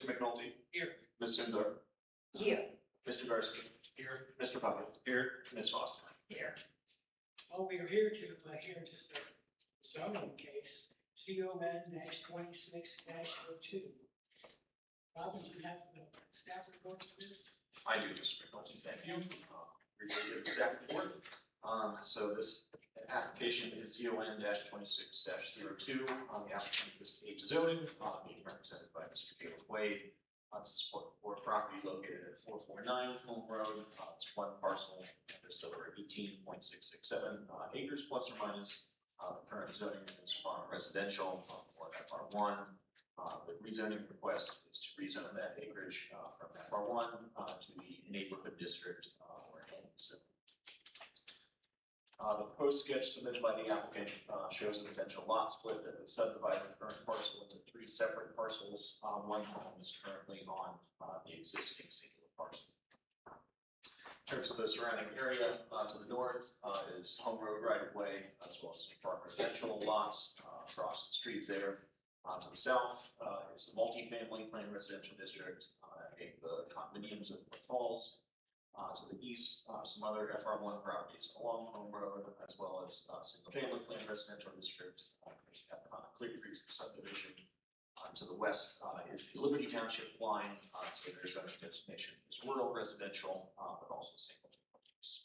McNulty? Here. Ms. Sundar? Here. Mr. Garcia? Here. Mr. Puckett? Here. Ms. Foster? Here. Well, we are here to hear just a zoning case, ZON-26-02. Robin, do you have the staff report for this? I do, Mr. McNulty, thank you. Appreciate the staff report. So this application is ZON-26-02. The applicant is H zoning, being represented by Mr. Caleb Wade. This is for property located at 449 Home Road. It's one parcel, just over 18.667 acres plus or minus. The current zoning is farm residential or FR1. The rezoning request is to rezone that acreage from FR1 to the neighborhood district or so. The proposed sketch submitted by the applicant shows a potential lot split that would subdivide the current parcel into three separate parcels. One home is currently on the existing singular parcel. In terms of the surrounding area, to the north is Home Road right of way, as well as some farm residential lots across the street there. To the south is a multi-family planned residential district, the condominiums of Falls. To the east, some other FR1 properties along Home Road, as well as single-family planned residential district, Clear Creek subdivision. To the west is the Liberty Township line, so their zoning designation is rural residential, but also single families.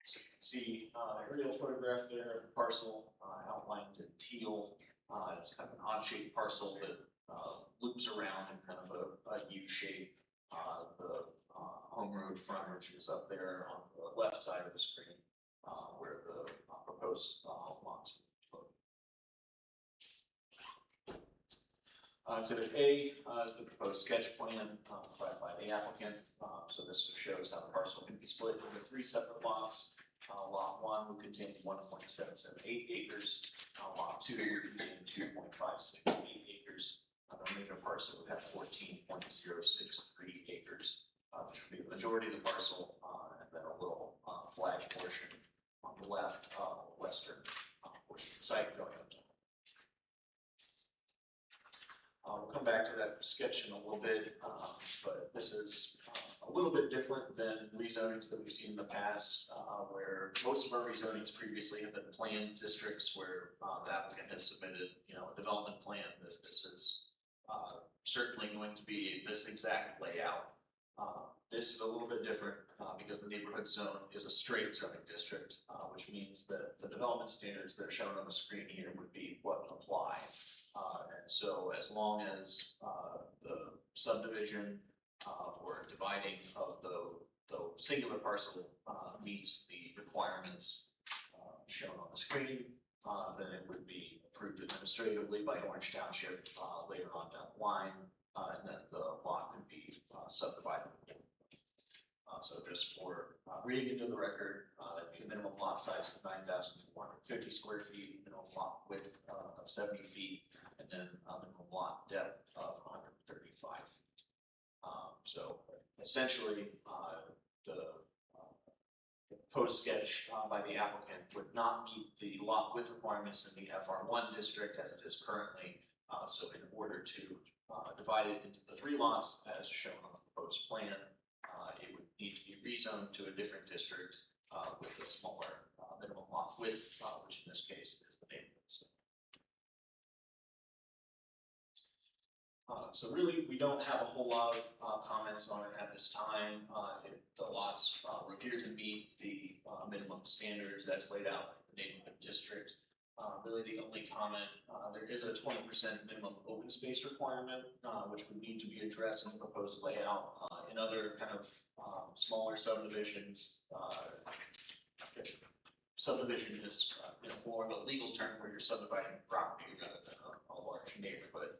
So you can see aerial photograph there, the parcel outlined in teal. It's kind of an odd-shaped parcel that loops around in kind of a U shape. The Home Road frontage is up there on the left side of the screen, where the proposed home lots will be located. Exhibit A is the proposed sketch plan provided by the applicant. So this shows how the parcel can be split into three separate lots. Lot 1 will contain 1.778 acres. Lot 2 will contain 2.568 acres. The remainder parcel would have 14.063 acres, which would be the majority of the parcel, and then a little flag portion on the left, western portion of the site going up to. We'll come back to that sketch in a little bit, but this is a little bit different than rezonings that we've seen in the past, where most of our rezonings previously have been planned districts where the applicant has submitted, a development plan that this is certainly going to be this exact layout. This is a little bit different because the neighborhood zone is a straight zoning district, which means that the development standards that are shown on the screen here would be what apply. And so as long as the subdivision or dividing of the singular parcel meets the requirements shown on the screen, then it would be approved administratively by Orange Township later on down the line, and then the lot could be subdivided. So just for reading into the record, that'd be a minimum lot size of 9,450 square feet, minimum lot width of 70 feet, and then minimum lot depth of 135 feet. So essentially, the proposed sketch by the applicant would not meet the lot width requirements in the FR1 district as it is currently. So in order to divide it into the three lots as shown on the proposed plan, it would need to be rezoned to a different district with a smaller minimum lot width, which in this case is the neighborhood. So really, we don't have a whole lot of comments on it at this time. The lots appear to meet the minimum standards as laid out in the neighborhood district. Really, the only comment, there is a 20% minimum open space requirement, which would need to be addressed in the proposed layout. In other kind of smaller subdivisions, subdivision is more of a legal term where you're subdividing property rather than a large neighborhood.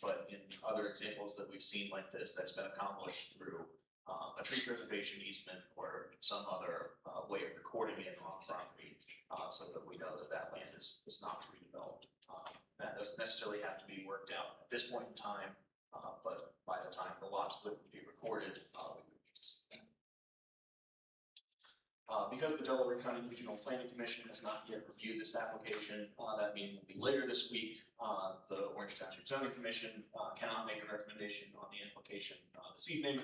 But in other examples that we've seen like this, that's been accomplished through a tree preservation easement or some other way of recording it on property, so that we know that that land is not redeveloped. That doesn't necessarily have to be worked out at this point in time, but by the time the lot split would be recorded, we would need to see that. Because the Delaware County Regional Planning Commission has not yet reviewed this application, that meeting will be later this week. the Orange Township Zoning Commission cannot make a recommendation on the application this evening.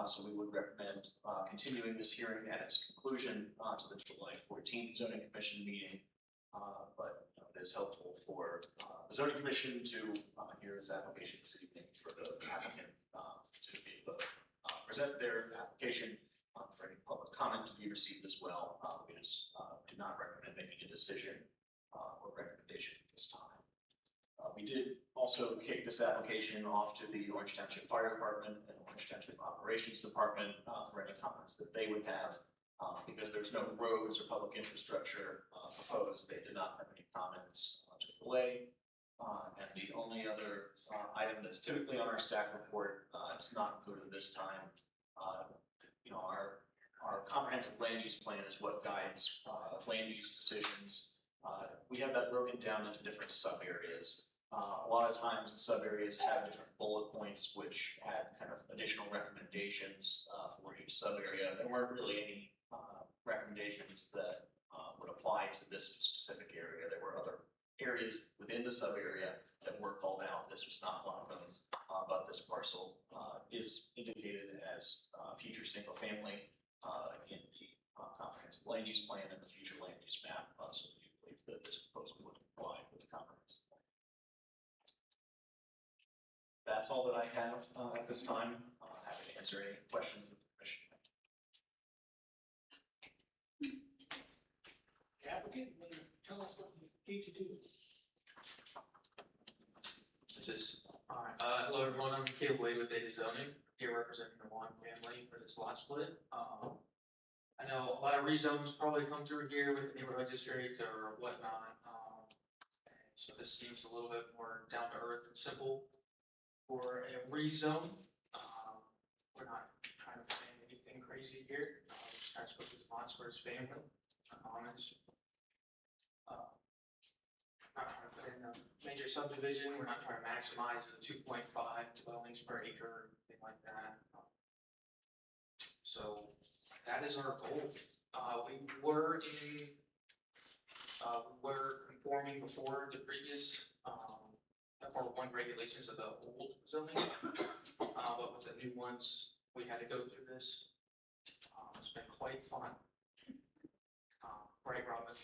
So we would recommend continuing this hearing at its conclusion to the July 14th Zoning Commission meeting. But it is helpful for the Zoning Commission to hear this application this evening for the applicant to be able to present their application for any public comment to be received as well. We just do not recommend making a decision or recommendation at this time. We did also kick this application off to the Orange Township Fire Department and Orange Township Operations Department for any comments that they would have. Because there's no roads or public infrastructure proposed, they did not have any comments to relay. And the only other item that's typically on our staff report, it's not included this time. Our comprehensive land use plan is what guides land use decisions. We have that broken down into different sub areas. A lot of times the sub areas have different bullet points which add kind of additional recommendations for each sub area. There weren't really any recommendations that would apply to this specific area. There were other areas within the sub area that were called out. This was not one of them, but this parcel is indicated as future single family in the comprehensive land use plan and the future land use map. So we believe that this proposal would comply with the comprehensive plan. That's all that I have at this time. Happy to answer any questions that the commission has. The applicant, will tell us what you need to do. This is, all right, hello everyone, I'm Caleb Wade with Data Zoning, here representing the one family for this lot split. I know a lot of rezones probably come through here with the neighborhood district or whatnot. So this seems a little bit more down to earth and simple for a rezone. We're not trying to plan anything crazy here. Just trying to go through the lots for his family. Not trying to put in a major subdivision. We're not trying to maximize the 2.5 dwellings per acre or anything like that. So that is our goal. We were conforming before the previous FR1 regulations of the old zoning, but with the new ones, we had to go through this. It's been quite fun. Right, Robin?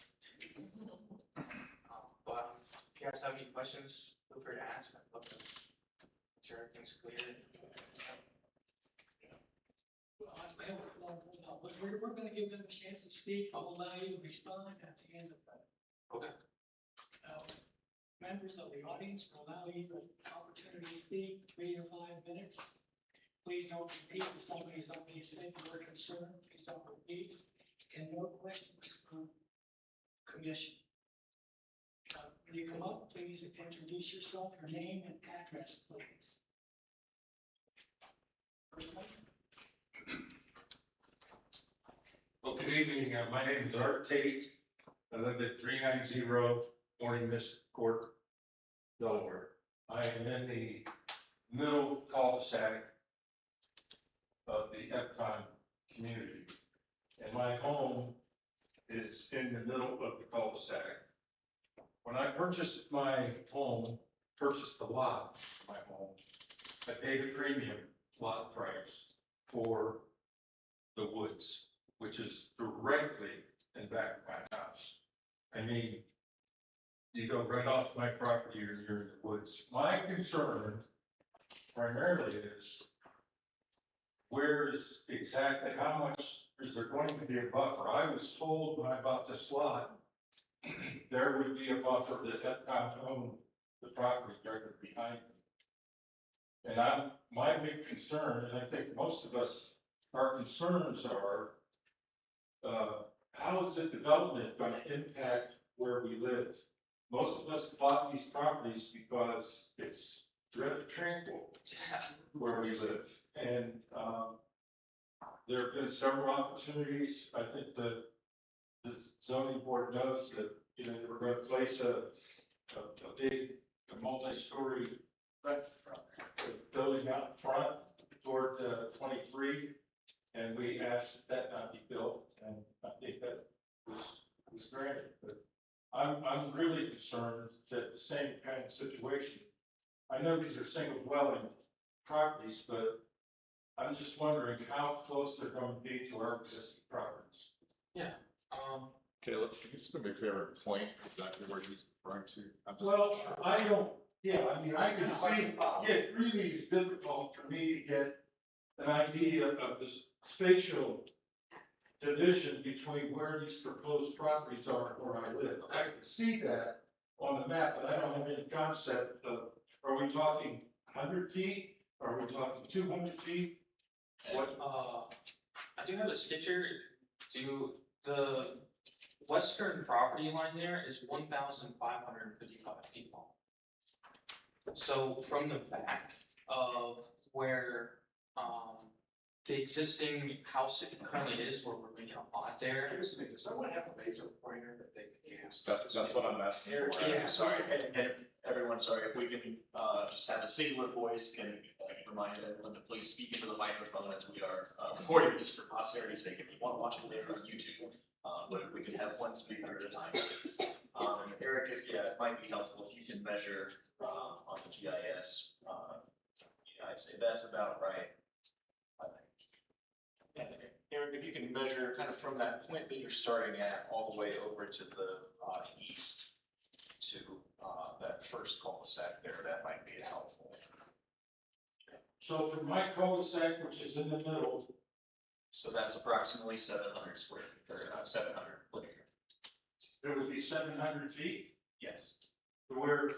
But if you guys have any questions, feel free to ask. I'd love to make sure everything's clear. We're going to give them a chance to speak. I'll allow you to respond at the end of that. Okay. Members of the audience will allow you the opportunity to speak 3 to 5 minutes. Please don't repeat if somebody's already said your concern. Please don't repeat. And no questions from commission. When you come up, please introduce yourself, your name and address, please. First one. Well, good evening. My name is Art Tate. I live at 390 Morning Mist Court, Delaware. I am in the middle cul-de-sac of the Epcot community. And my home is in the middle of the cul-de-sac. When I purchased my home, purchased the lot of my home, I paid a premium lot price for the woods, which is directly in back of my house. I mean, you go right off my property or you're in the woods. My concern primarily is where is exactly, how much is there going to be a buffer? I was told when I bought this lot, there would be a buffer that Epcot owned the property directly behind me. And my big concern, and I think most of us, our concerns are, how is the development going to impact where we live? Most of us bought these properties because it's very tranquil where we live. And there have been several opportunities. I think the zoning board knows that, you know, they were going to place a big, multi-story building out in front toward 23. And we asked that not be built, and I think that was granted. But I'm really concerned that the same kind of situation. I know these are single dwelling properties, but I'm just wondering how close they're going to be to our existing properties. Caleb, can you just do me a favor and point exactly where he's referring to? I'm just- Well, I don't, yeah, I mean, I can see, yeah, it really is difficult for me to get an idea of the spatial division between where these proposed properties are and where I live. I can see that on the map, but I don't have any concept of, are we talking 100 feet? Are we talking 200 feet? What? I do have a sketcher. The western property line there is 1,555 feet long. So from the back of where, the existing house currently is, where we're making a lot there. Excuse me, does someone have a laser pointer that they can use? That's what I'm asking for. Yeah. Sorry, and everyone, sorry, if we can, just have a singular voice, can remind everyone to please speak into the microphone as we are, recording this for posterity's sake, if you want to watch it later on YouTube. But if we can have one speaker at a time, please. And Eric, it might be helpful if you can measure, on the GIS, yeah, I'd say that's about right. I think. And Eric, if you can measure kind of from that point that you're starting at all the way over to the, east to, that first cul-de-sac there, that might be helpful. So from my cul-de-sac, which is in the middle, So that's approximately 700 square feet, or 700 linear. there would be 700 feet Yes. to where,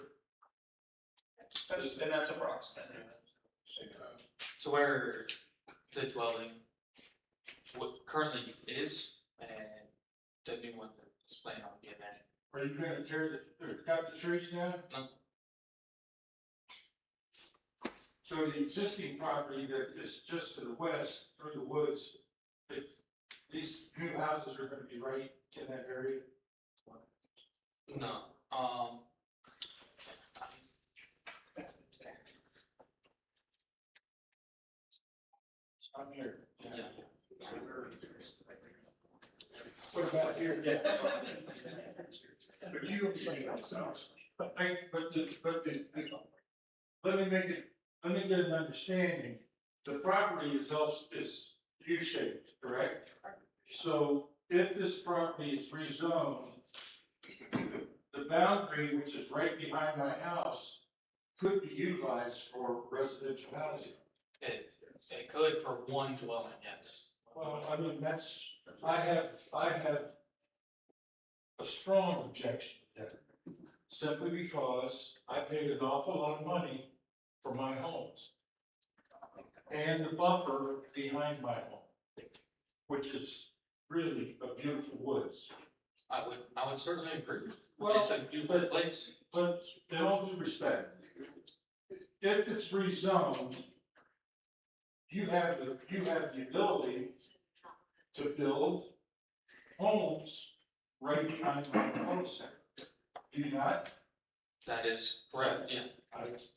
And that's approximate. So where the dwelling, what currently is, and the new one that's planning on being there. are you gonna tear or cut the trees down? No. So the existing property that is just to the west through the woods, these new houses are gonna be right in that area? No, I'm here. yeah. What about here? But you explain that, Let me get an understanding. The property is U-shaped, correct? So if this property is rezoned, the boundary, which is right behind my house, could be utilized for residential housing. It could for one dwelling, yes. Well, I mean, I have a strong objection to that, simply because I paid an awful lot of money for my homes. And the buffer behind my home, which is really a beautiful woods. I would certainly agree. Well, It's a beautiful place. But in all due respect, if it's rezoned, you have the ability to build homes right behind my cul-de-sac. Do you not? That is correct, yeah.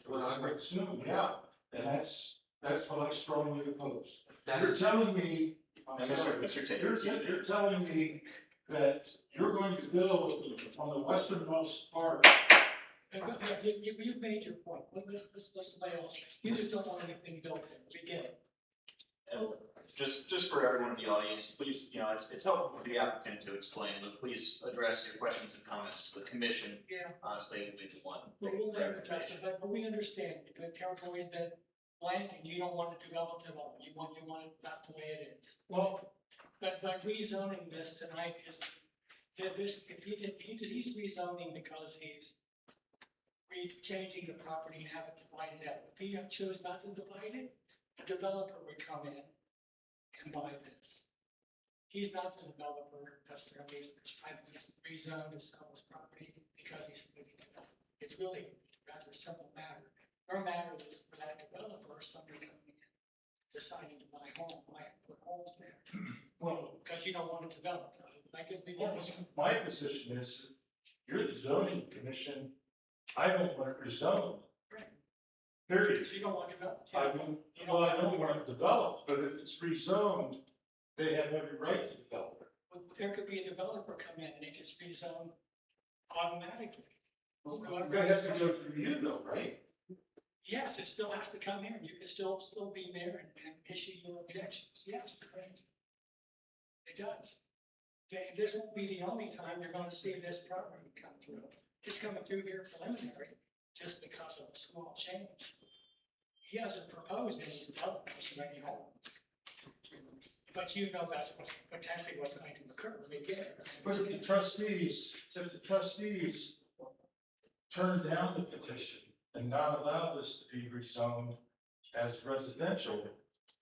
Well, I would assume, yeah, and that's what I strongly oppose. That You're is, telling me, And Mr. Taylor, you're telling me that you're going to build on the westernmost part. You've made your point. Let's somebody else. You just don't want anything built there. We get it. and just for everyone in the audience, please, it's helpful for the applicant to explain, but please address your questions and comments to the commission, Yeah. so they will be the one. We'll never address it, but we understand the territory's been blank and you don't want it developed at all. You want it not the way it is. Well, But rezoning this tonight is, he's rezoning because he's changing the property and have it divided out. If he chose not to divide it, a developer would come in and buy this. He's not the developer, that's the reason he's trying to just rezone and sell his property because he's moving it up. It's really a rather simple matter. Our matter is for that developer or somebody coming in, deciding to buy home, put homes there. well, Because you don't want it developed. I could be Well, honest. my position is, you're the zoning commission, I don't want it rezoned. Right. Period. So you don't want it developed. I don't want it developed, but if it's rezoned, they have every right to develop it. Well, there could be a developer come in and it gets rezoned automatically. That has to go through you though, right? Yes, it still has to come here, you can still be there and issue your objections, yes, correct. It does. This won't be the only time you're gonna see this property come through. It's coming through here preliminary, just because of a small change. He hasn't proposed any developments or any homes. But you know that's what's potentially what's going to occur, we get it. But if the trustees turn down the petition and not allow this to be rezoned as residential,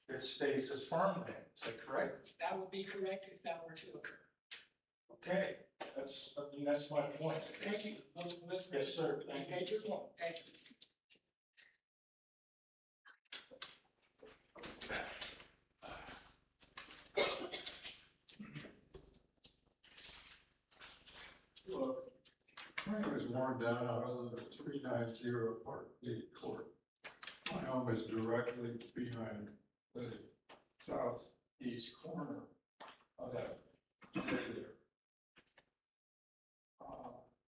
it stays as farmland, is that correct? That would be correct if that were to occur. Okay, that's my point. Thank you. Yes, sir. Thank you. Thank you. Thank you. Look, I was worn down out of the 390 Park Gate Court. My home is directly behind the southeast corner of that area.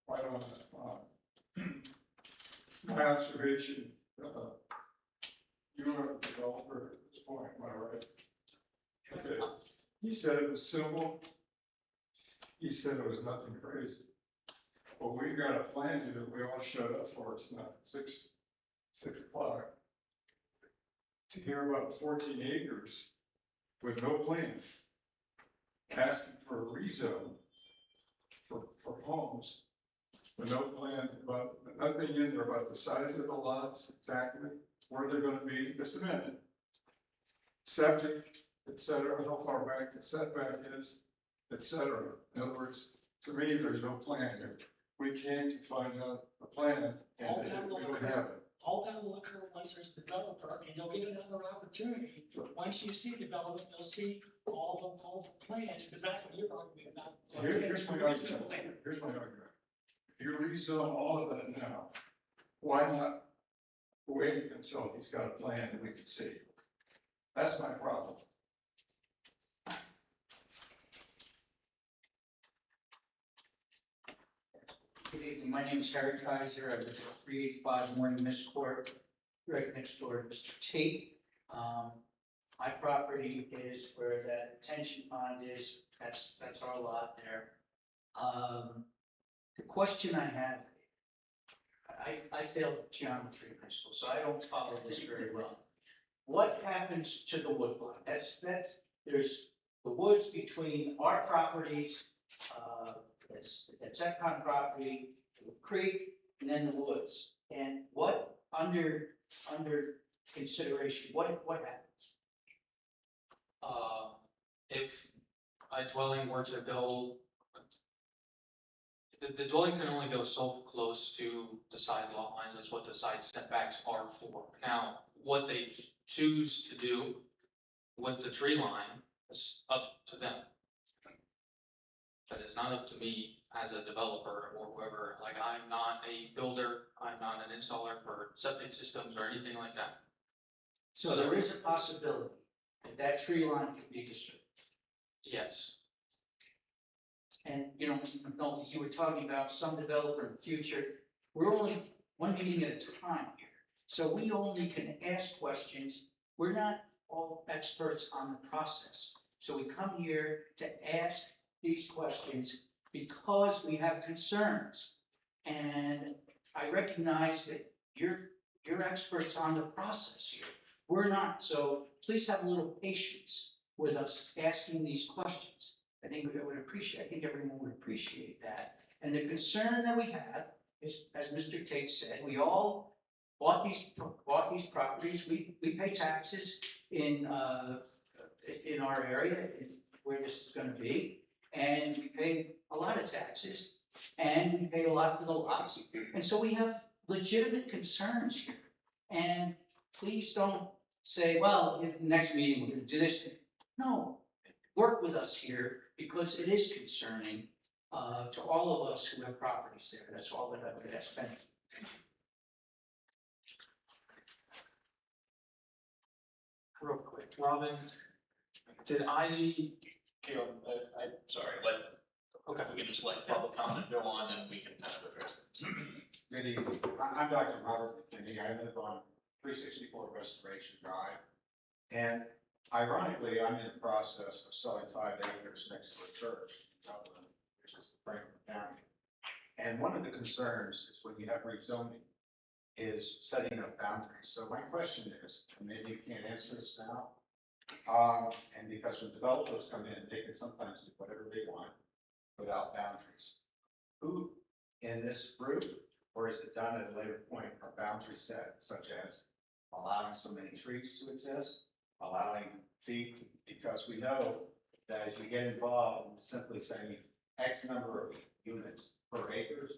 Right on that line. It's my observation, you are a developer at this point, am I right? Okay, he said it was simple. He said it was nothing crazy. Well, we got a plan here that we all showed up for tonight, six o'clock. To hear about 14 acres with no plan. Asking for a rezone for homes. With no plan about, nothing in there about the size of the lots, exactly where they're gonna be, just a minute. Septic, et cetera, how far back the setback is, et cetera. In other words, to me, there's no plan here. We came to find out a plan, All and that will we don't occur. have it. All that will occur once there's a developer, and you'll get another opportunity. Once you see development, you'll see all the plans, because that's what you're arguing about. Here's my argument. Here's my argument. If you rezone all of that now, why not wait until he's got a plan that we can see? That's my problem. Good evening, my name is Harry Kaiser, I live at 385 Morning Mist Court, right next door to Mr. Tate. My property is where that detention pond is, that's our lot there. The question I have, I failed geometry in high school, so I don't follow this very well. What happens to the woodline? There's the woods between our properties, that's Epcot property, the creek, and then the woods. And what under consideration, what happens? If a dwelling were to go, the dwelling can only go so close to the side lot lines, that's what the side setbacks are for. Now, what they choose to do with the tree line is up to them. But it's not up to me as a developer or whoever, like I'm not a builder, I'm not an installer for septic systems or anything like that. So there is a possibility that that tree line could be disturbed. Yes, And, you know, Mr. McNulty, you were talking about some developer in the future. We're only one meeting at a time here. So we only can ask questions. We're not all experts on the process. So we come here to ask these questions because we have concerns. And I recognize that you're experts on the process here. We're not, so please have a little patience with us asking these questions. I think everyone would appreciate that. And the concern that we have is, as Mr. Tate said, we all bought these properties. We pay taxes in our area, where this is going to be, and we pay a lot of taxes, and we pay a lot for the lots, and so we have legitimate concerns here. And please don't say, well, in the next meeting, we're going to do this. No, work with us here, because it is concerning to all of us who have properties there. That's all that I would ask. Thank you. real quick, Robin, did I, I'm sorry, like, Okay, we can just let public comment go on, then we can kind of address things. Good evening. I'm Dr. Robert McKinney. I live on 364 Restoration Drive. And ironically, I'm in the process of selling 5 acres next to a church in Dublin, which is Franklin County. And one of the concerns is when you have rezoning is setting up boundaries. So my question is, and maybe you can't answer this now, and because when developers come in, they can sometimes do whatever they want without boundaries. Who in this group, or is it done at a later point, are boundaries set, such as allowing so many trees to exist, allowing feet, because we know that if you get involved in simply saying X number of units per acre,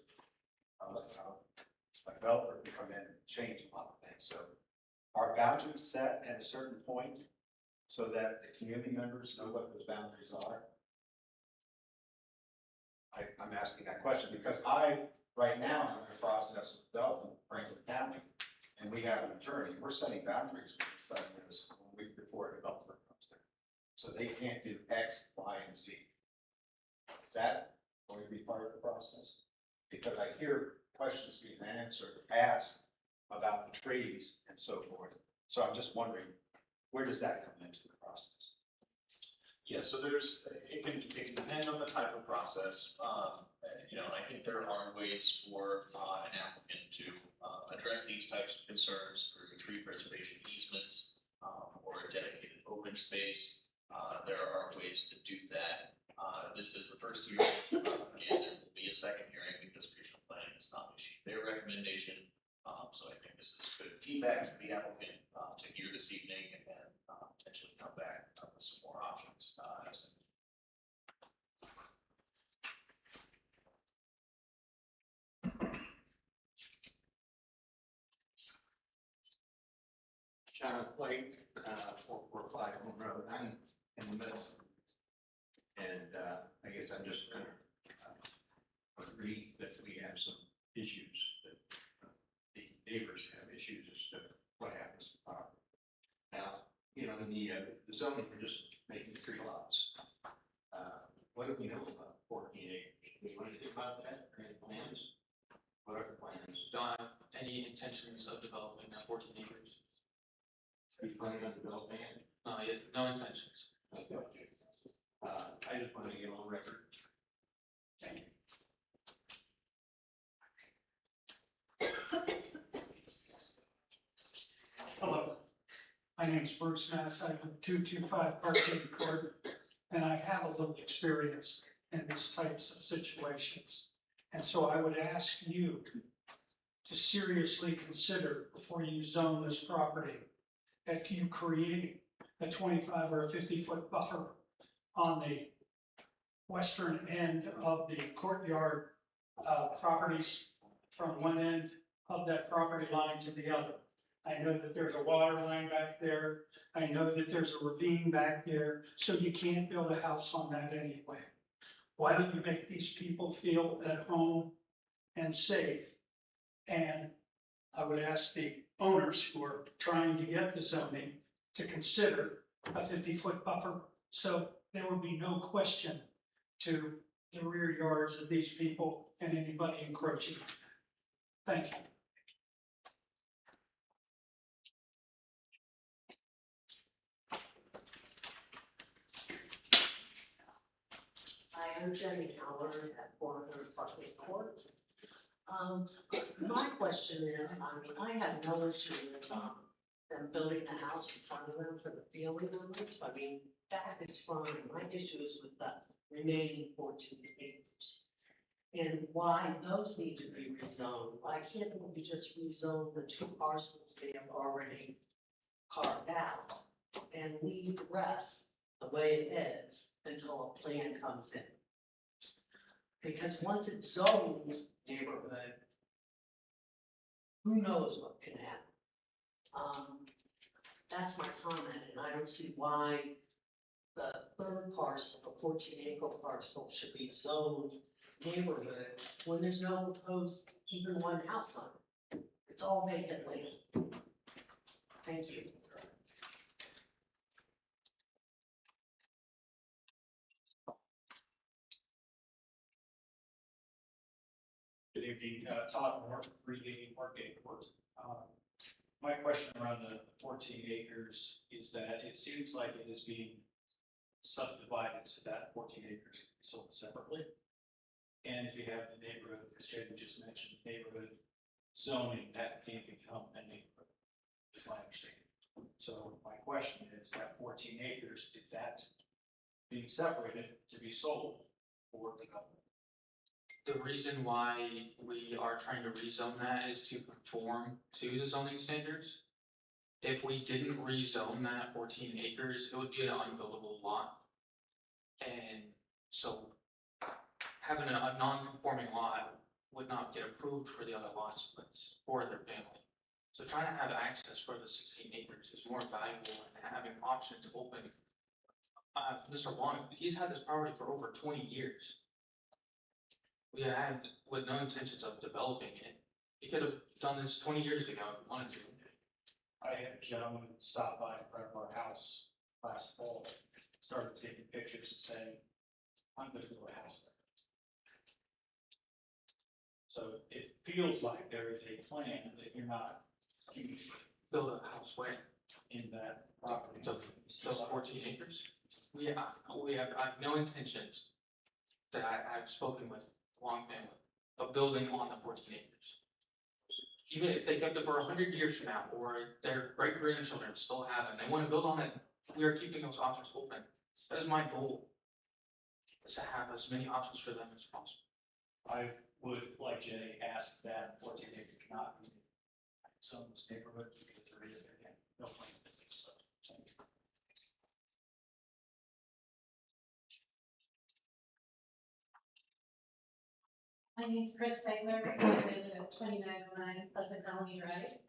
a developer can come in and change a lot of things. So are boundaries set at a certain point so that the community members know what those boundaries are? I'm asking that question because right now, I'm in the process of developing Franklin County, and we have an attorney. We're setting boundaries with this when we before a developer comes in. So they can't do X, Y, and Z. Is that going to be part of the process? Because I hear questions being asked about the trees and so forth. So I'm just wondering, where does that come into the process? Yeah, so it can depend on the type of process. I think there are ways for an applicant to address these types of concerns through tree preservation easements or a dedicated open space. There are ways to do that. This is the first hearing. Again, there will be a second hearing because regional planning has not issued their recommendation. So I think this is good feedback for the applicant to hear this evening and potentially come back with some more options. John Blake, 445 Home Road. I'm in the middle. And I guess I'm just going to agree that we have some issues, that the neighbors have issues as to what happens to the property. Now, in the zoning, we're just making 3 lots. What do we know about 14 acres? Do we want to think about that? Or any plans? What are the plans? Don, any intentions of developing that 14 acres? Are you planning on developing it? No intentions. Okay. I just want to get on record. Thank you. Hello, my name is Bruce Mass. I live 225 Arcade Court, and I have a little experience in these types of situations. And so I would ask you to seriously consider before you zone this property, that you create a 25 or a 50-foot buffer on the western end of the courtyard properties from one end of that property line to the other. I know that there's a water line back there. I know that there's a ravine back there, so you can't build a house on that anyway. Why don't you make these people feel at home and safe? And I would ask the owners who are trying to get the zoning to consider a 50-foot buffer, so there would be no question to the rear yards of these people and anybody encroaching. Thank you. I'm Jenny Howard at 400 Parkway Court. My question is, I have no issue with them building the house in front of them for the family members. That is fine. My issue is with the remaining 14 acres. And why those need to be rezoned. Why can't we just rezone the 2 parcels they have already carved out and leave the rest the way it is until a plan comes in? Because once it's zoned neighborhood, who knows what can happen? That's my comment, and I don't see why the third parcel, the 14-acre parcel, should be zoned neighborhood when there's no proposed even one house on it. It's all vacant land. Thank you. Good evening, Todd Moore, 380 Margate Court. My question around the 14 acres is that it seems like it is being subdivided so that 14 acres can be sold separately. And if you have the neighborhood, as Jacob just mentioned, neighborhood zoning, that can become a neighborhood, is my understanding. So my question is that 14 acres, if that's being separated to be sold for the government? The reason why we are trying to rezone that is to conform to the zoning standards. If we didn't rezone that 14 acres, it would be an unbuildable lot. And so having a non-conforming lot would not get approved for the other lot splits for their family. So trying to have access for the 16 acres is more valuable and having options open. Mr. Wong, he's had this property for over 20 years. We had, with no intentions of developing it. He could have done this 20 years ago if he wanted to. I had a gentleman stop by in front of our house last fall, started taking pictures and saying, I'm gonna do a house there. So it feels like there is a plan that you're not Build a house where? in that property. Those 14 acres? We have no intentions that I've spoken with Long family of building on the 14 acres. Even if they kept it for 100 years from now, or their great grandchildren still have it, and they want to build on it, we are keeping those options open. That is my goal, is to have as many options for them as possible. I would, like Jay, ask that 14 acres not be some of this neighborhood because there is, again, no plan. So, thank you. My name's Chris Segler, I live at 2909 Pleasant Colony Drive.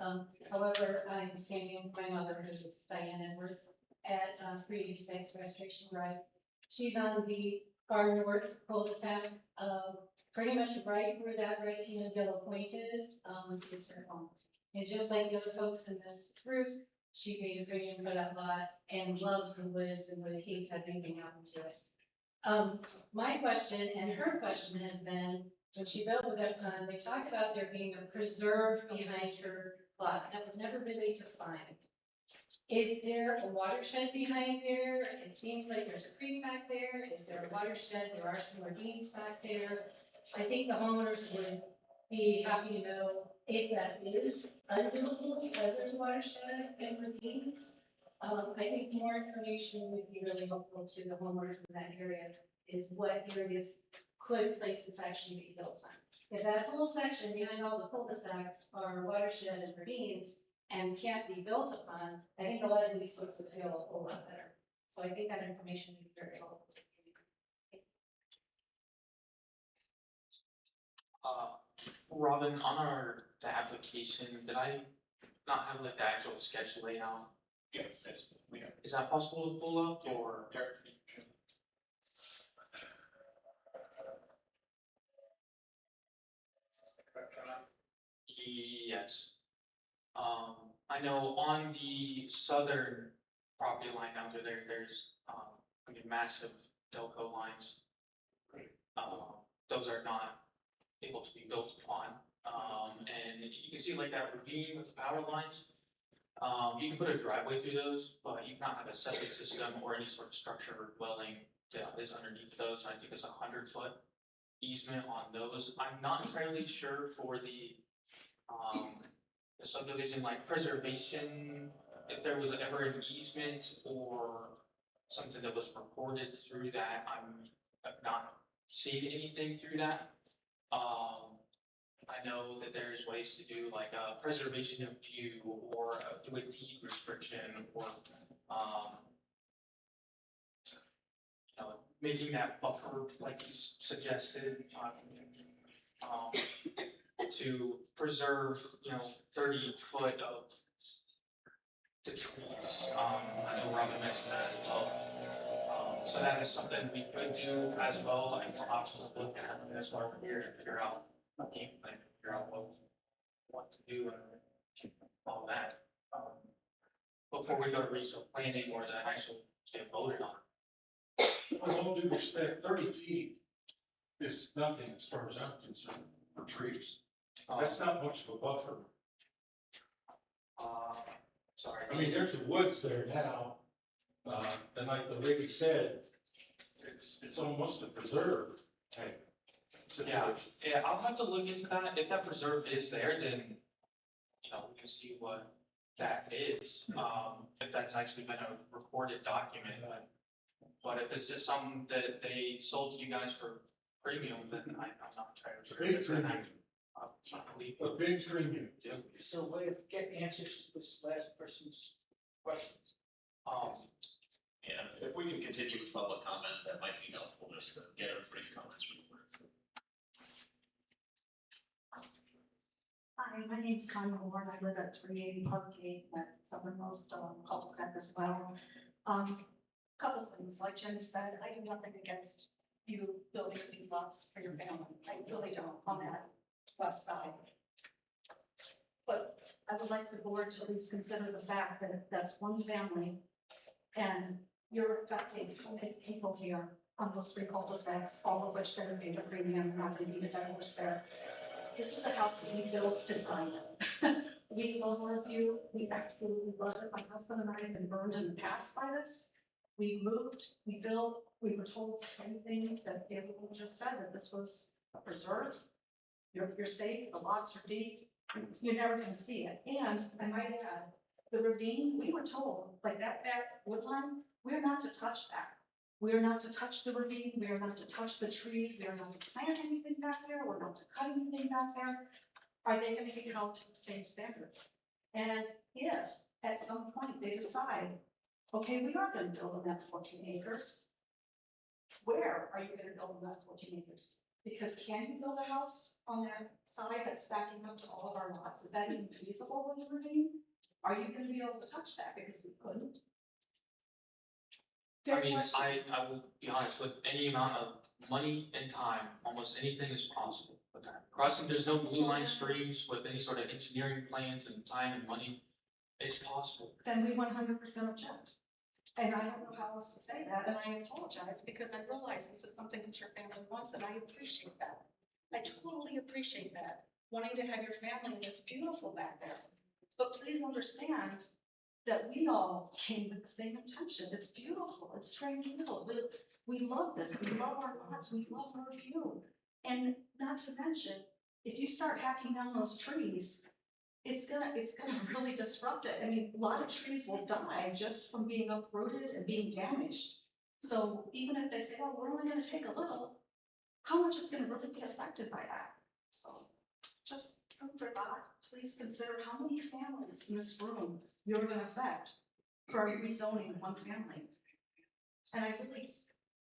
However, I'm standing with my mother, who is Diane Edwards, at 386 Restoration Drive. She's on the far north cul-de-sac, pretty much right where that right hand yellow point is her home. And just like the other folks in this group, she paid a premium for that lot and loves the woods and would hate to have anything happen to it. My question and her question has been, when she built with that pond, they talked about there being a preserve behind her lot. That was never really defined. Is there a watershed behind there? It seems like there's a creek back there. Is there a watershed? There are some ravines back there. I think the homeowners would be happy to know if that is unbuildable because there's a watershed and ravines. I think more information would be really helpful to the homeowners in that area, is what areas could places actually be built on. If that whole section behind all the cul-de-sacs are watershed and ravines and can't be built upon, I think a lot of these folks would feel a whole lot better. So I think that information would be very helpful to you. Robin, on the application, did I not have like the actual sketch laid out? Yeah, that's, we have. Is that possible to pull up or? Yes. I know on the southern property line down there's, massive Delco lines. Those are not able to be built upon. And you can see like that ravine with the power lines. You can put a driveway through those, but you cannot have a septic system or any sort of structure or dwelling that is underneath those. I think it's 100-foot easement on those. I'm not entirely sure for the subdivision, like preservation, if there was ever an easement or something that was reported through that. I've not seen anything through that. I know that there's ways to do like a preservation of view or do a deed restriction or, making that buffer like you suggested, to preserve, 30 foot of the trees. I know Robin mentioned that as well. So that is something we could do as well. I think we're options to look at as well here to figure out, what to do and all that. Before we go to regional planning or the actual get voted on. With all due respect, 30 feet is nothing as far as I'm concerned. for trees. Um, That's not much of a buffer. Sorry. I mean, there's the woods there now, and like the lady said, it's almost a preserve type Yeah, situation. yeah, I'll have to look into that. If that preserve is there, then, you know, we can see what that is. If that's actually been a recorded document. But if it's just something that they sold to you guys for premium, then I'm not entirely sure. Big It's gonna premium. I believe A big premium. we do. Is there a way of getting answers to this last person's questions? Yeah, if we can continue with public comment, that might be helpful just to get everybody's comments real quick. Hi, my name's Connie Ward. I live at 380 Parkgate, that southernmost cul-de-sac as well. Couple things, like Jenny said, I have nothing against you building a few lots for your family. I really don't on that west side. But I would like the board to at least consider the fact that that's one family and you're affecting how many people here on those three cul-de-sacs, all of which that are paying a premium, not going to be a divorce there. This is a house that we built to time. We love our view. We absolutely love it. My husband and I have been burned in the past by this. We moved, we built, we were told the same thing that everyone just said, that this was a preserve. You're safe, the lots are deep, you're never gonna see it. And I might add, the ravine, we were told, like that back woodline, we're not to touch that. We are not to touch the ravine, we are not to touch the trees, we are not to plant anything back there, we're not to cut anything back there. Are they gonna be held to the same standard? And if at some point they decide, okay, we are gonna build on that 14 acres, where are you gonna build on that 14 acres? Because can you build a house on that side that's backing up to all of our lots? Is that even feasible with the ravine? Are you gonna be able to touch that? Because we couldn't. I mean, I will be honest, with any amount of money and time, almost anything is possible. Okay. Crossing, there's no blue line streams with any sort of engineering plans and time and money. It's possible. Then we 100% object. And I don't know how else to say that, and I apologize because I realize this is something that your family wants, and I appreciate that. I totally appreciate that, wanting to have your family, and it's beautiful back there. But please understand that we all came with the same intention. It's beautiful, it's tranquil. We love this, we love our lots, we love our view. And not to mention, if you start hacking down those trees, it's gonna really disrupt it. I mean, a lot of trees will die just from being uprooted and being damaged. So even if they say, oh, we're only gonna take a little, how much is gonna really be affected by that? So just food for thought, please consider how many families in this room you're gonna affect for rezoning one family. And I really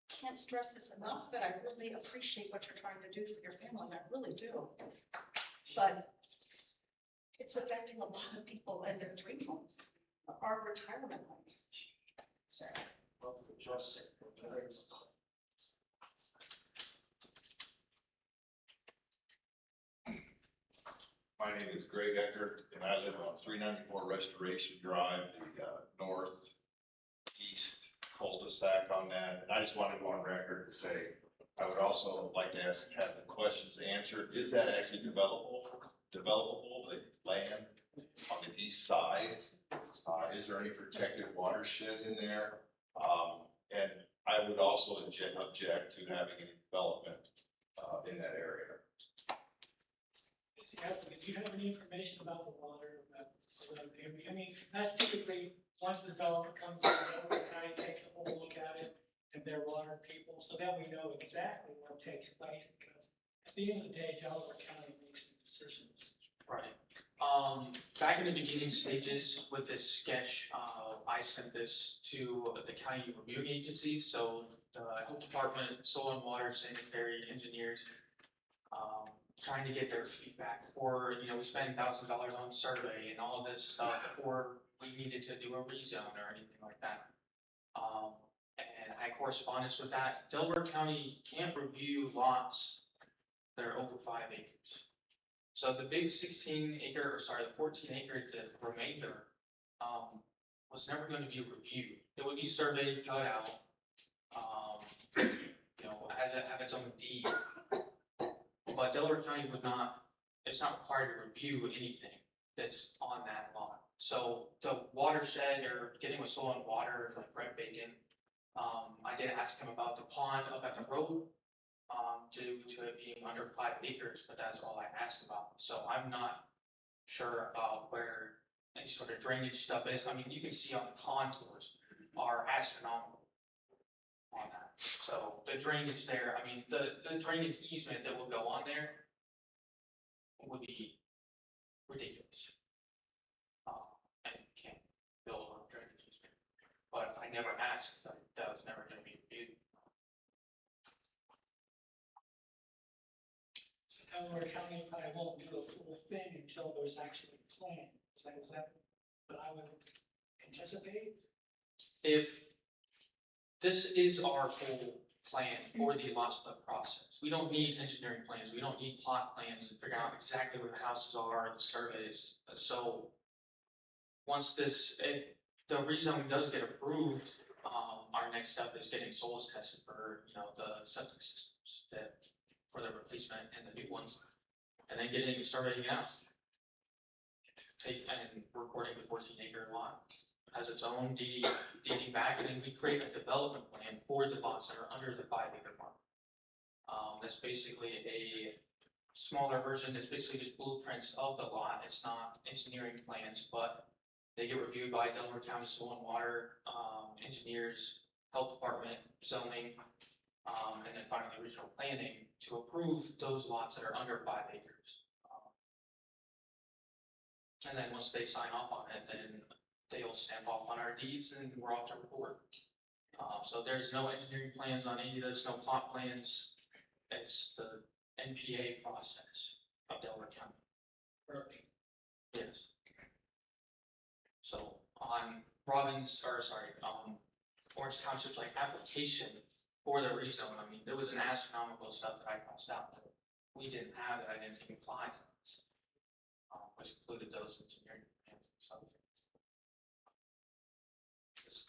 can't stress this enough that I really appreciate what you're trying to do for your family, I really do. But it's affecting a lot of people and their dream homes, our retirement homes. So. My name is Greg Eckert, and I live on 394 Restoration Drive, the northeast cul-de-sac on that. And I just want to go on record to say, I would also like to ask, have the questions answered. Is that actually developable, the land on the east side? Is there any protected watershed in there? And I would also object to having any development in that area. Do you have any information about the water? I mean, that's typically, once the developer comes in, the county takes a whole look at it, and they're water people, so then we know exactly what takes place, because at the end of the day, Delaware County makes the decisions. Right. Back in the beginning stages with this sketch, I sent this to the county reviewing agencies, so the health department, soil and water, sanitary engineers, trying to get their feedback before, you know, we spend $1,000 on survey and all of this stuff before we needed to do a rezone or anything like that. And I had correspondence with that. Delaware County can't review lots that are over 5 acres. So the big 14 acre, the remainder, was never going to be reviewed. It would be surveyed, cut out, you know, have its own deed. But but Delaware County would not, it's not required to review anything that's on that lot. So the watershed or getting with soil and water, like Brett Bacon, I did ask him about the pond up at the road, due to it being under 5 acres, but that's all I asked about. So I'm not sure about where any sort of drainage stuff is. I mean, you can see on the contours are astronomical on that. So the drainage there, I mean, the drainage easement that will go on there would be ridiculous. And you can't build on drainage easement. But I never asked, that was never gonna be reviewed. So Delaware County probably won't do the full thing until there's actually a plan. Is that what I would anticipate? If this is our full plan for the lot split process, we don't need engineering plans, we don't need plot plans to figure out exactly where the houses are, the surveys. So once this, if the rezoning does get approved, our next step is getting soils tested for, you know, the septic systems that, for the replacement and the new ones. And then getting surveying out. And recording the 14-acre lot as its own deeding back, and then we create a development plan for the lots that are under the 5-acre mark. That's basically a smaller version, it's basically just blueprints of the lot, it's not engineering plans, but they get reviewed by Delaware County Soil and Water, engineers, health department, zoning, and then finally regional planning to approve those lots that are under 5 acres. And then once they sign off on it, then they'll stamp off on our deeds and we're off to record. So there's no engineering plans on any of this, no plot plans. It's the NPA process of Delaware County. Really? Yes. So on Orange Township's like application for the rezone, I mean, there was an astronomical stuff that I crossed out that we didn't have that I didn't think applied to us. Which included those engineering plans and stuff.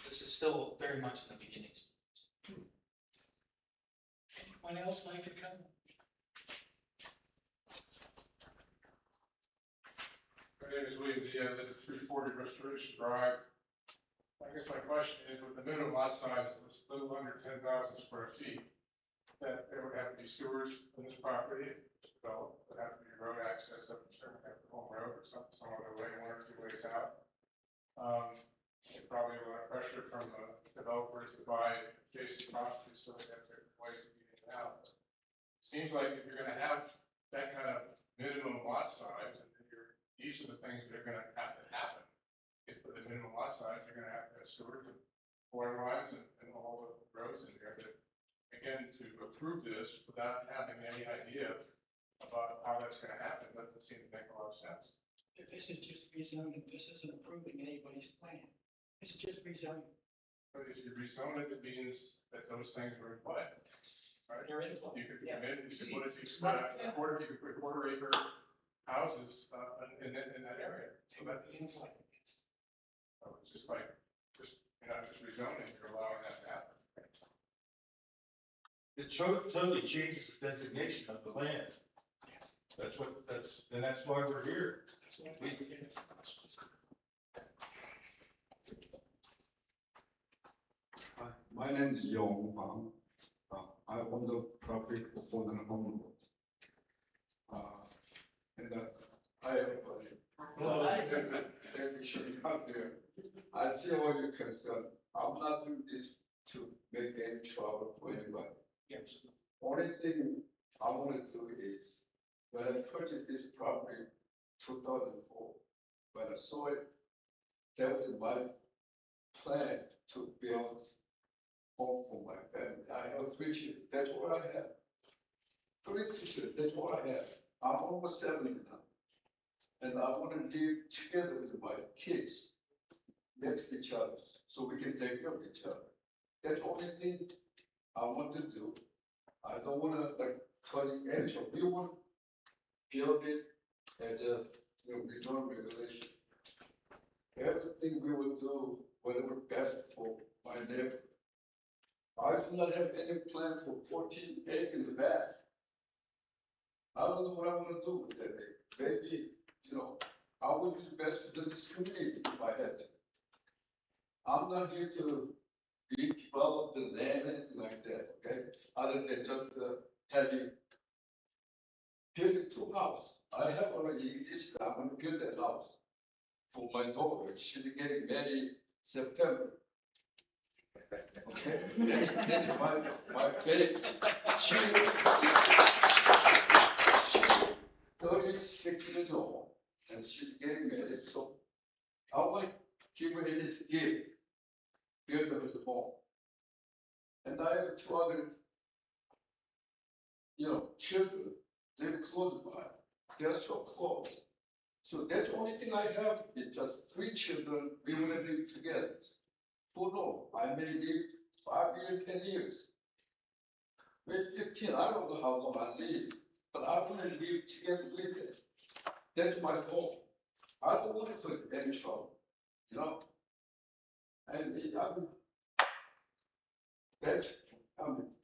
This is still very much in the beginning stages. Anyone else like to come? My name is William G. I live at 340 Restoration Drive. I guess my question is, with the minimum lot size was a little under 10,000 square feet, that there would have to be sewers in this property developed, would have to be road access up to the home road or some other way, 1 or 2 ways out. It probably will have pressure from the developers to buy adjacent properties, so they have different ways of getting it out. Seems like if you're gonna have that kind of minimum lot size, and these are the things that are gonna have to happen. If for the minimum lot size, you're gonna have to have sewers and water lines and all the roads in there that, again, to approve this without having any idea about how that's gonna happen doesn't seem to make a lot of sense. If this is just rezoning, this isn't approving anybody's plan. It's just rezoning. But if you rezone it, it means that those things are in play. Right? They're in play. You could Yeah. come in, you could put you could put quarter acre houses, in that area. They would be in play. So it's just you're not just rezoning, you're allowing that to happen. It totally changes the designation of the land. Yes. And that's why we're here. That's what it is. My name is Yong Wang. I own the property for Fordham Home Road. I have a question. Let me show you out there. I see all your concern. I'm not doing this to make any trouble for anybody. Yes. Only thing I want to do is, when I purchased this property 2004, when I saw it, that was my plan to build home for my family. I have 3 children, that's what I have. 3 children, that's what I have. I'm almost 70 now. And I want to live together with my kids next to each other, so we can take care of each other. That's the only thing I want to do. I don't want to cut it edge. We want to build it as a regional regulation. Everything we will do, whatever best for my neighbor. I do not have any plan for 14 acres in the back. I don't know what I'm gonna do with that. Maybe, you know, I would do the best for this community if I had to. I'm not here to redevelop the land, anything like that, okay? Other than just having build a two house. I have already existed, I'm gonna build that house for my daughter. She's getting married September. Okay, that's my baby. She's 36 years old, and she's getting married, so I want to give her this gift, build her the home. And I have two other, you know, children, they're close by, they're so close. So that's the only thing I have, it's just 3 children, we want to live together. Who knows, I may live 5 years, 10 years. Maybe 15, I don't know how long I live, but I want to live together with them. That's my goal. I don't want to put any trouble, you know? And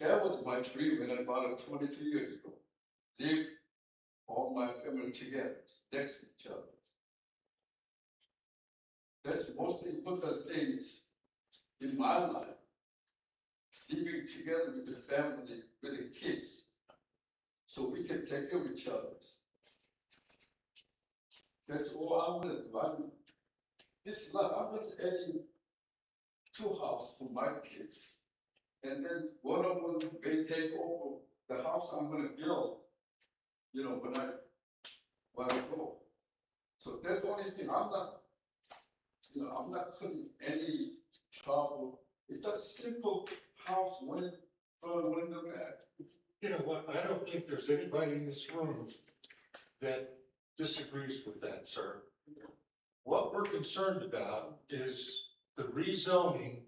that was my dream when I bought it 22 years ago. Live all my family together, next to each other. That's the most important things in my life. Living together with the family, with the kids, so we can take care of each other. That's all I want to do. This life, I was adding 2 houses for my kids. And then one of them may take over the house I'm gonna build, you know, when I go. So that's the only thing, I'm not putting any trouble. It's a simple house, one front, window back. You know what, I don't think there's anybody in this room that disagrees with that, sir. What we're concerned about is the rezoning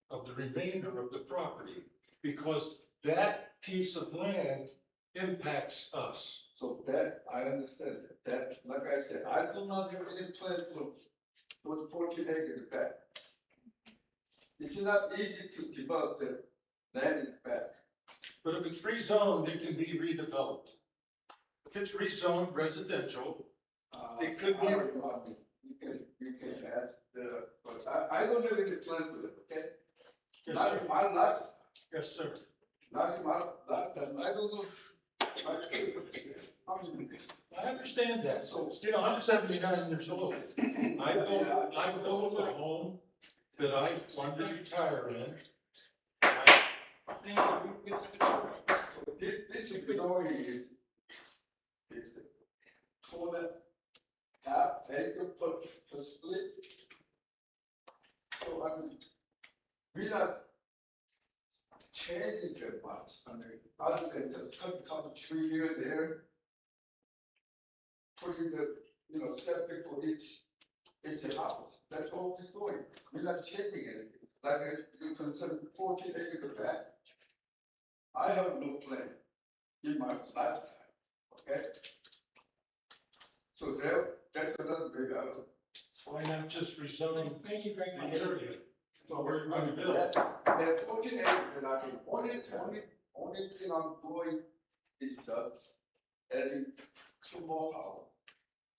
of the remainder of the property, because that piece of land impacts us. So that, I understand that, like I said, I do not have any plan for the 14 acres back. It's not easy to develop the land in the back. But if it's rezoned, it can be redeveloped. If it's rezoned residential, it could be. You can ask but I don't have any plan for it, okay? Yes, Not sir. in my life, Yes, sir. not in my lifetime, I don't know. I understand that. So, you know, I'm 79 years old. I built a home that I wanted to retire in. This is going is for the half acre per split. So I mean, we're not changing that much. I mean, other than just cut a tree here and there, putting the, you know, septic for each house. That's all we're doing. We're not changing anything. Like you consider 14 acres back. I have no plan in my lifetime, okay? So that's another big item. Why not just rezone Thank you very much. the area? So we're going to build. That 14 acres, and I mean, only thing I'm doing is just adding 2 more houses.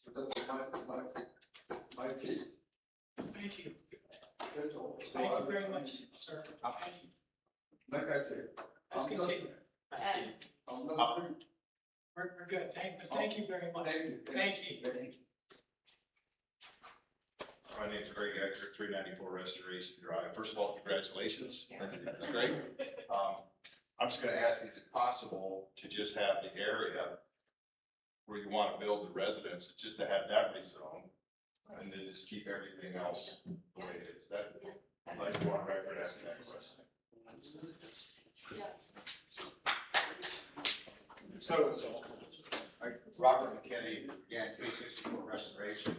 So that's my kids. Thank you. That's all. So Thank you I'm- very much, sir. Thank you. Like I said, Let's I'm not- continue. I'm not. We're good. Thank you very much. Thank you. Thank you. My name's Greg Exer, 394 Restoration Drive. First of all, congratulations. That's great. I'm just gonna ask, is it possible to just have the area where you want to build the residence, just to have that rezoned, and then just keep everything else the way it is? That, I just want to record asking that question. Yes. So, Robert McKinney, again, 364 Restoration.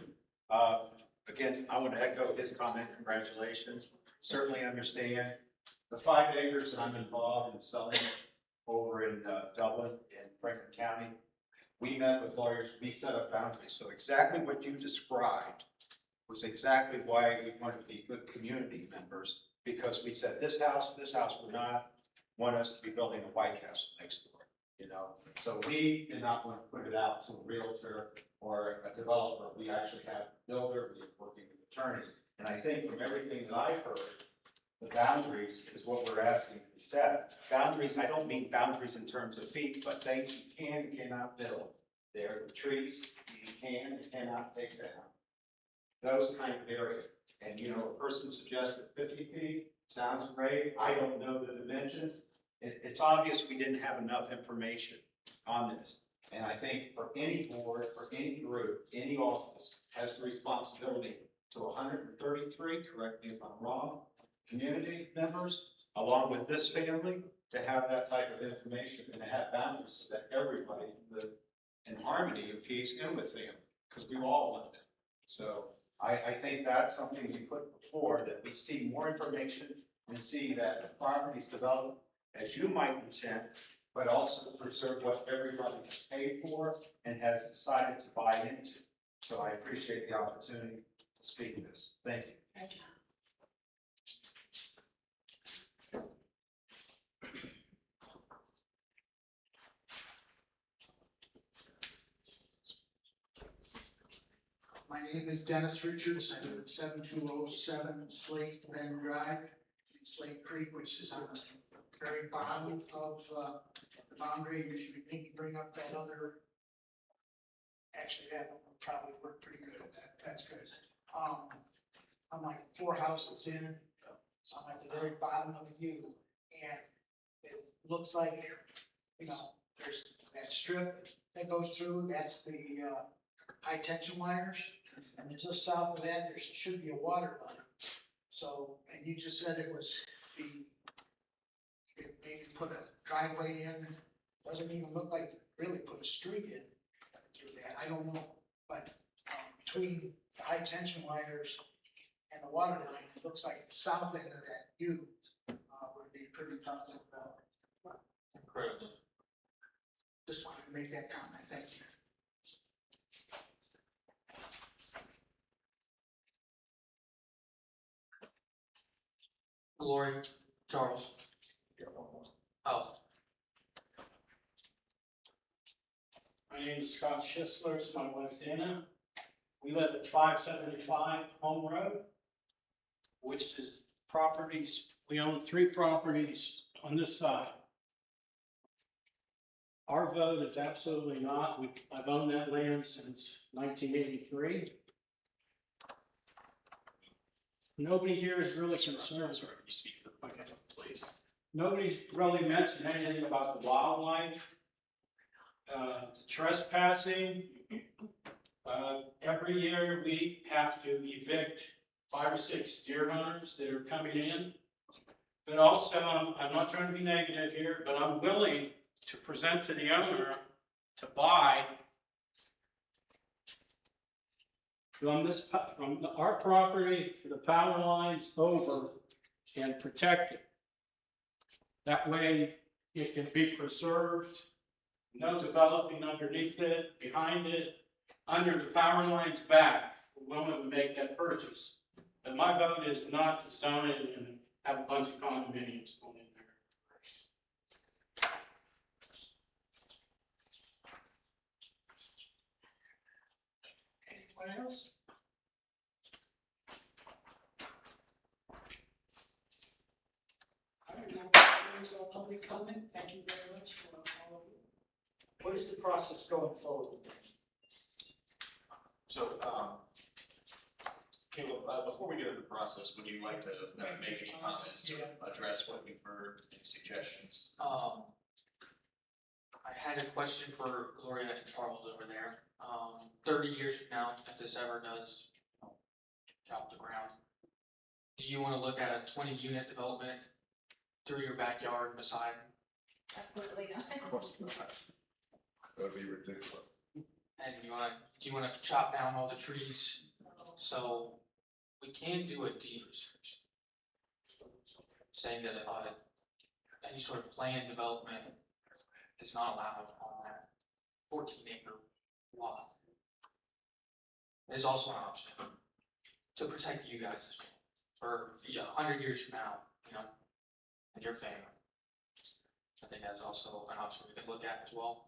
Again, I want to echo his comment, congratulations. Certainly understand the 5 acres that I'm involved in selling over in Dublin in Franklin County. We met with lawyers, we set up boundaries. So exactly what you described was exactly why we wanted to be good community members, because we said this house would not want us to be building a White Castle next door. you know? So we did not want to put it out to a realtor or a developer. We actually have a builder, we're working with attorneys. And I think from everything that I've heard, the boundaries is what we're asking to be set. Boundaries, I don't mean boundaries in terms of feet, but things you can and cannot build. There are the trees you can and cannot take down. Those kind of areas. And, you know, a person suggested 50 feet, sounds great. I don't know the dimensions. It's obvious we didn't have enough information on this. And I think for any board, for any group, any office has the responsibility to 133, correct me if I'm wrong, community members, along with this family, to have that type of information and to have boundaries so that everybody can live in harmony and peace and with family, because we all want that. So I think that's something we put before, that we see more information and see that the properties developed as you might intend, but also preserve what everybody has paid for and has decided to buy into. So I appreciate the opportunity to speak to this. Thank you. Thank you. My name is Dennis Richards. I live at 7207 Slate Bend Drive in Slate Creek, which is on the very bottom of the boundary. If you think you bring up that other, actually that one would probably work pretty good. That's good. I'm like 4 houses in. I'm at the very bottom of the U, and it looks like, you know, there's that strip that goes through. That's the high tension wires. And then just south of that, there should be a water line. So, and you just said it was you could maybe put a driveway in. Doesn't even look like really put a street in through that. I don't know. But between the high tension wires and the water line, it looks like the south end of that U would be pretty tough to develop. Incredible. Just wanted to make that comment. Thank you. Lori, Charles. Oh, My name is Scott Schisler, it's my wife Dana. We live at 575 Home Road, which is properties, we own 3 properties on this side. Our vote is absolutely not, I've owned that land since 1983. Nobody here is really concerned. Sorry, you speak to the microphone, please. Nobody's really mentioned anything about the wildlife, trespassing. Every year we have to evict 5 or 6 deer hunters that are coming in. But also, I'm not trying to be negative here, but I'm willing to present to the owner to buy from our property to the power lines over and protect it. That way it can be preserved, no developing underneath it, behind it, under the power lines back. We're willing to make that purchase. But my vote is not to zone it and have a bunch of condominiums going in there. Anyone else? All right, now, there's no public comment. Thank you very much for all of you. What is the process going forward with this? So, Caleb, before we get into the process, would you like to make any comments to address what you've heard, any suggestions? I had a question for Gloria and Charles over there. 30 years from now, if this ever does come off the ground, do you want to look at a 20-unit development through your backyard beside? Absolutely not. Of course not. That would be ridiculous. And do you want to chop down all the trees? So we can do a deed research, saying that any sort of planned development is not allowed on that 14-acre lot. There's also an option to protect you guys as well, for 100 years from now, you know, and your family. I think that's also an option we could look at as well.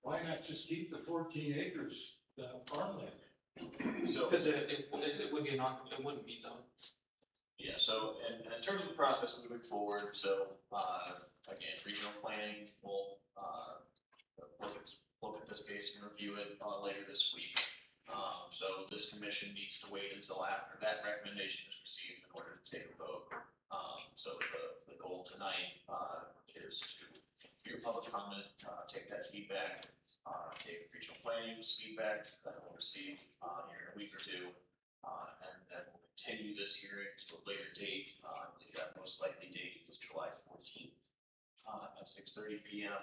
Why not just keep the 14 acres, the farmland? So, Because it would be it wouldn't be zoned. yeah, so in terms of the process moving forward, so, again, regional planning will, look at this case and review it, later this week. So this commission needs to wait until after that recommendation is received in order to take a vote. So the goal tonight, is to hear public comment, take that feedback, take regional planning's feedback that we'll receive, here in a week or two. And then we'll continue this hearing to a later date. I believe that most likely date is July 14th, at 6:30 p.m.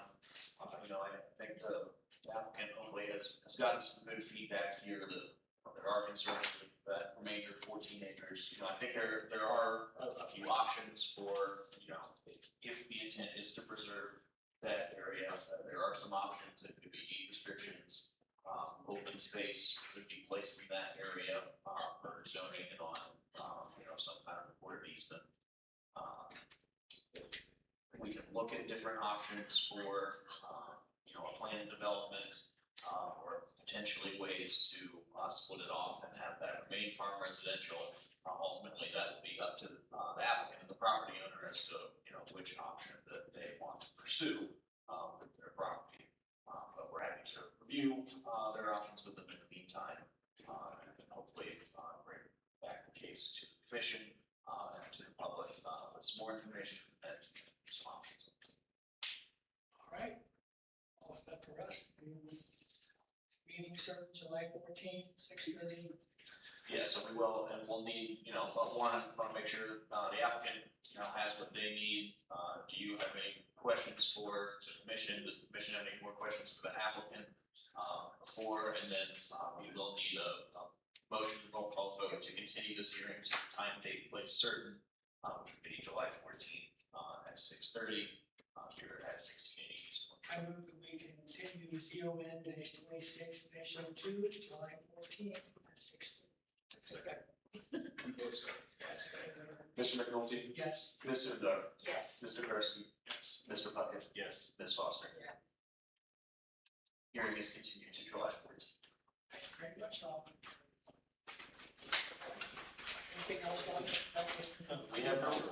I think the applicant hopefully has gotten some good feedback here. There are concerns with that remainder 14 acres. I think there are a few options for, if the intent is to preserve that area, there are some options. It could be deed restrictions, open space could be placed in that area, for zoning and on, some kind of recorded easement. We can look at different options for, a planned development, or potentially ways to, split it off and have that remain farm residential. Ultimately, that will be up to, the applicant and the property owner as to, which option that they want to pursue, with their property. But we're happy to review, their options with them in the meantime, and hopefully, bring back the case to the commission, and to the public, with some more information and some options. All right, all set for us. Meeting starting July 14th, 6:30. Yeah, so we will, and we'll need, want to make sure, the applicant, has what they need. Do you have any questions for the commission? Does the commission have any more questions for the applicant? And then, we will need a motion, roll call vote to continue this hearing to time, date, place certain, which would be July 14th, at 6:30, here at 1680 East. I move that we continue ZON-26-02 to July 14th at 6:30. Mr. McNulty? Yes. Ms. Sundar? Yes. Mr. Karski? Yes. Mr. Puckett? Yes. Ms. Foster? Yes. Hearing is continued to July 14th. Thank you very much, all. Anything else, Doctor? We have no. All right,